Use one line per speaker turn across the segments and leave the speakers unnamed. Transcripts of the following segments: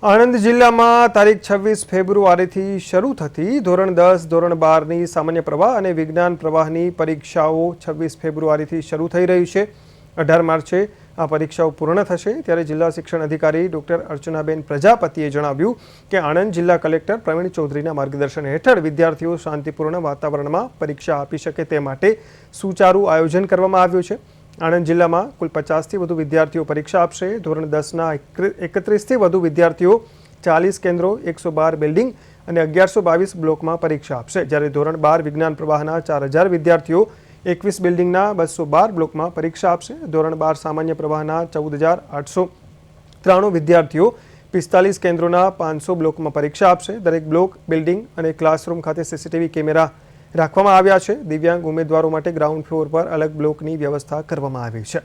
આણંદ જિલ્લામાં તારીખ 26 ફેબ્રુઆરીથી શરૂ થતી ધોરણ 10, ધોરણ 12ની સામાન્ય પ્રવાહ અને વિજ્ઞાન પ્રવાહની પરીક્ષાઓ 26 ફેબ્રુઆરીથી શરૂ થઈ રહી છે। 18 માર્ચે આ પરીક્ષાઓ પૂર્ણ થશે। ત્યારે જિલ્લા શિક્ષણ અધિકારી ડોક્ટર અર્ચનાબેન પ્રજાપતિએ જણાવ્યું કે આણંદ જિલ્લા કલેક્ટર પ્રવીણ ચૌધરીના માર્ગદર્શન હેઠળ વિદ્યાર્થીઓ શાંતિપૂર્ણ વાતાવરણમાં પરીક્ષા આપી શકે તે માટે સુચારું આયોજન કરવામાં આવ્યું છે। આણંદ જિલ્લામાં કુલ 50થી વધુ વિદ્યાર્થીઓ પરીક્ષા આપશે। ધોરણ 10ના 31થી વધુ વિદ્યાર્થીઓ 40 કેન્દ્રો, 112 બિલ્ડિંગ અને 1122 બ્લોકમાં પરીક્ષા આપશે। જ્યારે ધોરણ 12 વિજ્ઞાન પ્રવાહના 4000 વિદ્યાર્થીઓ 21 બિલ્ડિંગના 212 બ્લોકમાં પરીક્ષા આપશે। ધોરણ 12 સામાન્ય પ્રવાહના 14893 વિદ્યાર્થીઓ 45 કેન્દ્રોના 500 બ્લોકમાં પરીક્ષા આપશે। દરેક બ્લોક, બિલ્ડિંગ અને ક્લાસરૂમ ખાતે સીસીટીવી કેમેરા રાખવામાં આવ્યા છે। દિવ્યાંગ ઉમેદવારો માટે ગ્રાઉન્ડ ફ્લોર પર અલગ બ્લોકની વ્યવસ્થા કરવામાં આવી છે।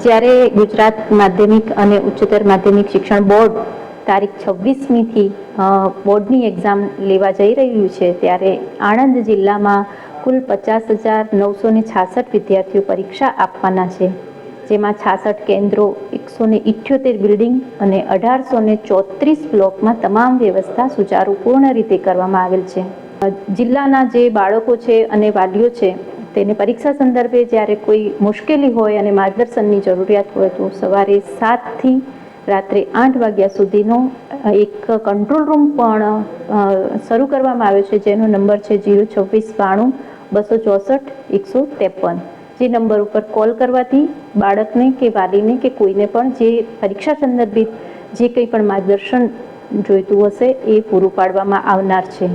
જ્યારે ગુજરાત માધ્યમિક અને ઉચ્ચતર માધ્યમિક શિક્ષણ બોર્ડ તારીખ 26મીથી બોર્ડની એક્ઝામ લેવા જઈ રહ્યું છે, ત્યારે આણંદ જિલ્લામાં કુલ 50,966 વિદ્યાર્થીઓ પરીક્ષા આપવાના છે, જેમાં 66 કેન્દ્રો, 178 બિલ્ડિંગ અને 1834 બ્લોકમાં તમામ વ્યવસ્થા સુચારુપૂર્ણ રીતે કરવામાં આવેલ છે। જિલ્લાના જે બાળકો છે અને વાલીઓ છે તેને પરીક્ષા સંદર્ભે જ્યારે કોઈ મુશ્કેલી હોય અને માર્ગદર્શનની જરૂરિયાત હોય તો સવારે 7થી રાત્રે 8 વાગ્યા સુધીનો એક કંટ્રોલ રૂમ પણ શરૂ કરવામાં આવ્યો છે, જેનો નંબર છે 02692 264 153। જે નંબર ઉપર કોલ કરવાથી બાળકને કે વાલીને કે કોઈને પણ જે પરીક્ષા સંદર્ભિત જે કંઈ પણ માર્ગદર્શન જોઈતું હશે એ પૂરું પાડવામાં આવનાર છે।